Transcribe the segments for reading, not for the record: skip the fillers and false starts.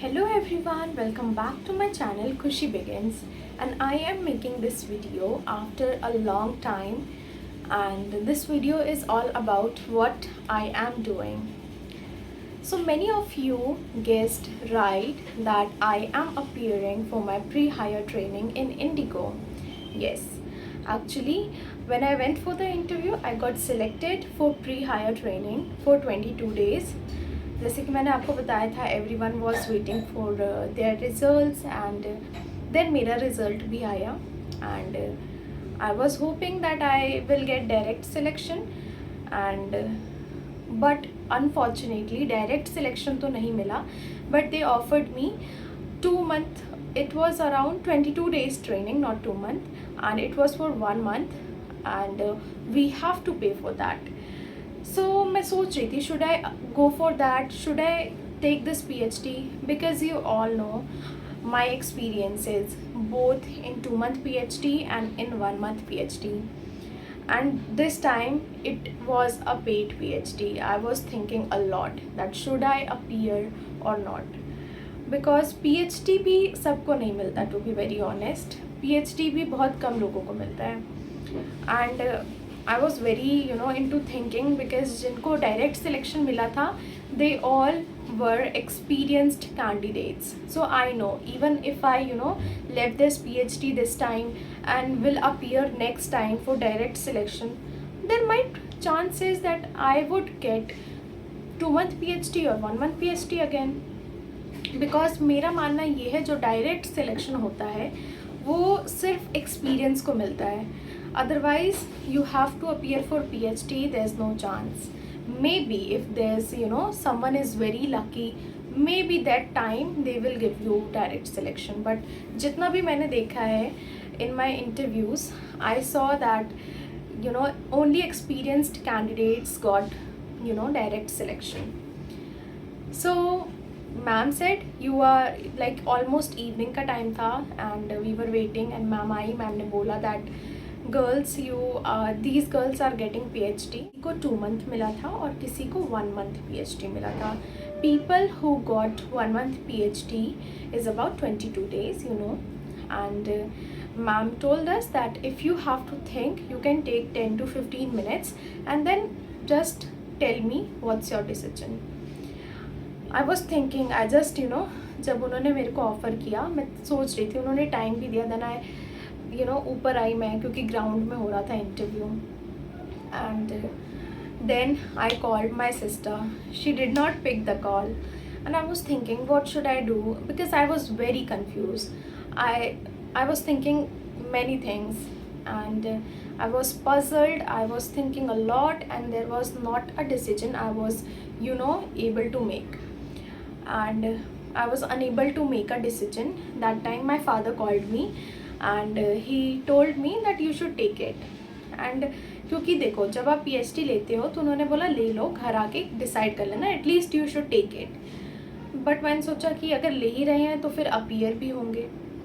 Hello everyone, welcome back to my channel Khushi Begins, and I am making this video after a long time, and this video is all about what I am doing. So many of you guessed right that I am appearing for my pre-hire training in Indigo. Yes, actually when I went for the interview I got selected for pre-hire training for 22 days. जैसे कि मैंने आपको बताया था everyone was waiting for their results and then मेरा result भी आया and I was hoping that I will get direct selection and but unfortunately direct selection तो नहीं मिला but they offered me 2 month. It was around 22 days training, not 2 month, and it was for 1 month, and we have to pay for that. So मैं सोच रही थी should I go for that, should I take this PhD, because you all know my experiences both in 2 month PhD and in 1 month PhD, and this time it was a paid PhD. I was thinking a lot that should I appear or not, because PhD भी सबको नहीं मिलता, to be very honest. PhD भी बहुत कम लोगों को मिलता है, and I was very into thinking, because जिनको direct selection मिला था they all were experienced candidates. So I know even if I left this PhD this time and will appear next time for direct selection, there might chances that I would get 2 month PhD or 1 month PhD again. Because मेरा मानना ये है जो direct selection होता है वो सिर्फ experience को मिलता है, otherwise you have to appear for PhD, there is no chance. Maybe if there is someone is very lucky, maybe that time they will give you direct selection. But जितना भी मैंने देखा है in my interviews, I saw that only experienced candidates got direct selection. So ma'am said you are like almost evening का time था and we were waiting, and ma'am I, ma'am ने बोला that girls these girls are getting PhD. को 2 month मिला था और किसी को 1 month PhD मिला था. People who got 1 month PhD is about 22 days, and ma'am told us that if you have to think, you can take 10 to 15 minutes and then just tell me what's your decision. I was thinking, I just जब उन्होंने मेरे को offer किया मैं सोच रही थी, उन्होंने टाइम भी दिया. देन आई ऊपर आई मैं, क्योंकि ग्राउंड में हो रहा था interview, and then I called my sister. She did not pick the call and I was thinking what should I do, because I was very confused. I was thinking many things, and I was puzzled. I was thinking a lot, and there was not a decision I was able to make, and I was unable to make a decision. That time my father called me and he told me that you should take it. And क्योंकि देखो जब आप PhD लेते हो तो उन्होंने बोला ले लो, घर आके डिसाइड कर लेना, at least you should take it. But मैंने सोचा कि अगर ले ही रहे हैं तो फिर अपीयर भी होंगे,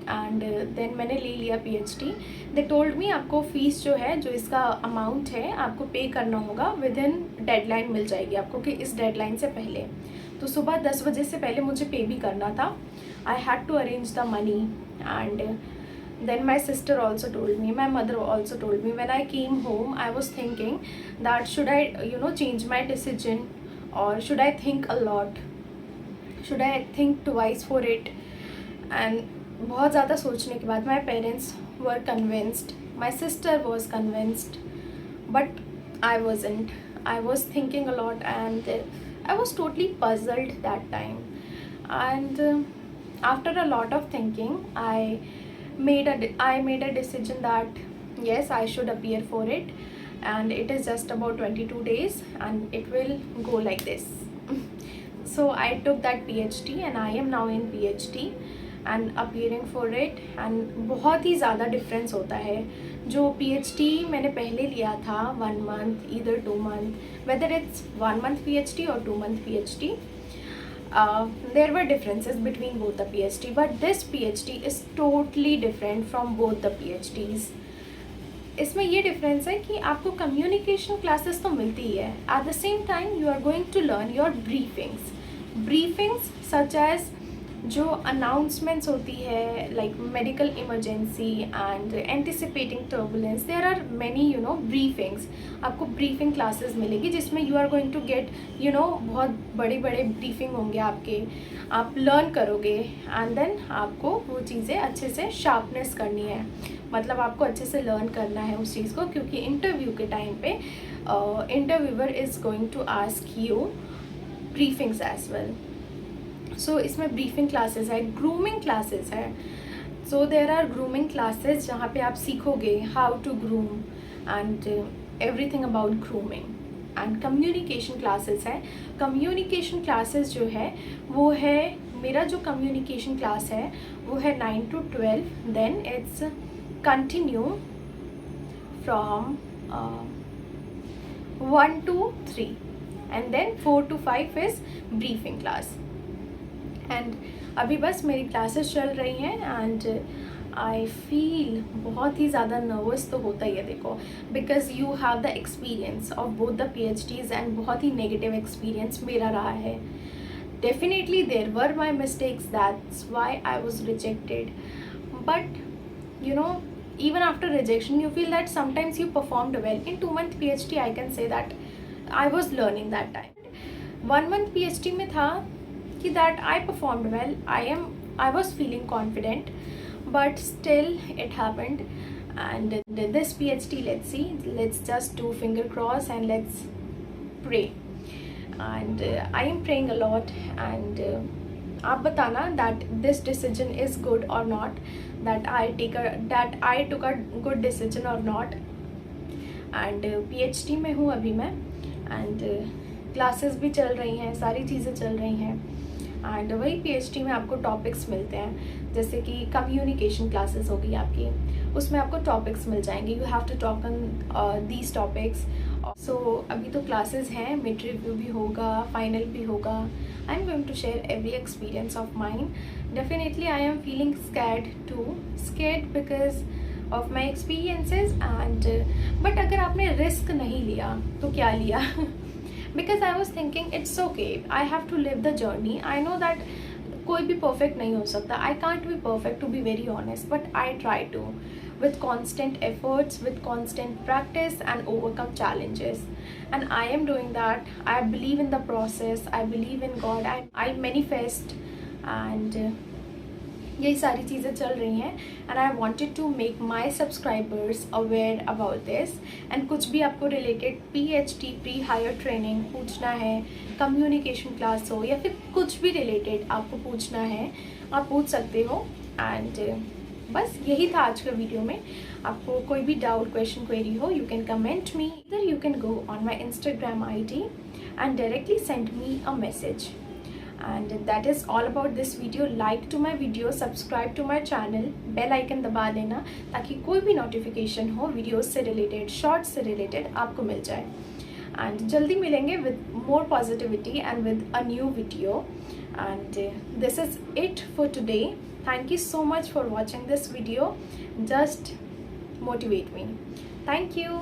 एंड देन मैंने ले लिया PhD. दे टोल्ड मी आपको फ़ीस जो है, जो इसका अमाउंट है आपको पे करना होगा, विद इन डेडलाइन मिल जाएगी आपको कि इस डेडलाइन से पहले. तो सुबह 10 बजे से पहले मुझे पे भी करना था. I had to arrange the money, and then my sister also told me, my mother also told me. When I came home I was thinking that should I change my decision, or should I think a lot, should I think twice for it. And बहुत ज़्यादा सोचने के बाद my parents were convinced, my sister was convinced, but I wasn't. I was thinking a lot, and I was totally puzzled that time. And after a lot of thinking I made a decision that yes, I should appear for it, and it is just about 22 days and it will go like this. So I took that PhD and I am now in PhD and appearing for it. And बहुत ही ज़्यादा difference होता है. जो PhD मैंने पहले लिया था 1 month, either 2 month, whether it's 1 month PhD or 2 month PhD, there were differences between both the PhD, but this PhD is totally different from both the PhDs. इसमें ये डिफरेंस है कि आपको कम्युनिकेशन क्लासेस तो मिलती ही है, at the same time you are going to learn your briefings such as जो अनाउंसमेंट्स होती है like medical emergency and anticipating turbulence, there are many briefings. आपको ब्रीफिंग क्लासेस मिलेगी जिसमें you are going to get बहुत बड़े बड़े briefing होंगे आपके, आप लर्न करोगे एंड देन आपको वो चीज़ें अच्छे से शार्पनेस करनी है. मतलब आपको अच्छे से लर्न करना है उस चीज़ को, क्योंकि इंटरव्यू के टाइम पे interviewer is going to ask you briefings as well. So इसमें ब्रीफिंग क्लासेस है, ग्रूमिंग क्लासेस है. So there are grooming classes जहाँ पे आप सीखोगे how to groom and everything about grooming. And communication classes है. कम्युनिकेशन क्लासेस जो है वो है, मेरा जो कम्युनिकेशन क्लास है वो है 9 to 12. Then it's continue from 1 to 3 and then 4 to 5 is briefing class. And अभी बस मेरी क्लासेस चल रही हैं एंड आई फील बहुत ही ज़्यादा नर्वस तो होता ही है, देखो, because you have the experience of both the PhDs and बहुत ही नेगेटिव एक्सपीरियंस मेरा रहा है. Definitely there were my mistakes, that's why I was rejected. But even after rejection you feel that sometimes you performed well. In 2-month PhD I can say that I was learning that time. 1-month PhD में था कि that I performed well, I was feeling confident, but still it happened. And this PhD, let's see, let's just do finger cross and let's pray. And I am praying a lot. And आप बताना that this decision is good or not, that I took a good decision or not. And PhD में हूँ अभी मैं, and classes भी चल रही हैं, सारी चीज़ें चल रही हैं. एंड वही PhD में आपको टॉपिक्स मिलते हैं, जैसे कि कम्युनिकेशन क्लासेस होगी आपकी, उसमें आपको टॉपिक्स मिल जाएंगे. You have to talk on these topics. So अभी तो क्लासेस हैं, मिड रिव्यू भी होगा, फाइनल भी होगा. I am going to share every experience of mine. Definitely I am feeling scared because of my experiences. And but अगर आपने risk नहीं लिया तो क्या लिया? Because I was thinking it's okay, I have to live the journey. I know that कोई भी perfect नहीं हो सकता. I can't be perfect, to be very honest, but I try to, with constant efforts, with constant practice and overcome challenges. And I am doing that. I believe in the process, I believe in God, I manifest. And यही सारी चीज़ें चल रही हैं. And I wanted to make my subscribers aware about this. And कुछ भी आपको related PhD pre hire training पूछना है, कम्युनिकेशन क्लास हो या फिर कुछ भी रिलेटेड आपको पूछना है, आप पूछ सकते हो. एंड बस यही था आज का वीडियो में. आपको कोई भी डाउट, क्वेश्चन, क्वेरी हो, यू कैन कमेंट मी, इधर you can go on my Instagram ID and directly send me a message. And that is all about this video. Like to my video, subscribe to my channel, bell icon दबा देना ताकि कोई भी notification हो videos से related, shorts से related आपको मिल जाए. एंड जल्दी मिलेंगे with more positivity and with a new video. And this is it for today. Thank you so much for watching this video. Just motivate me. Thank you.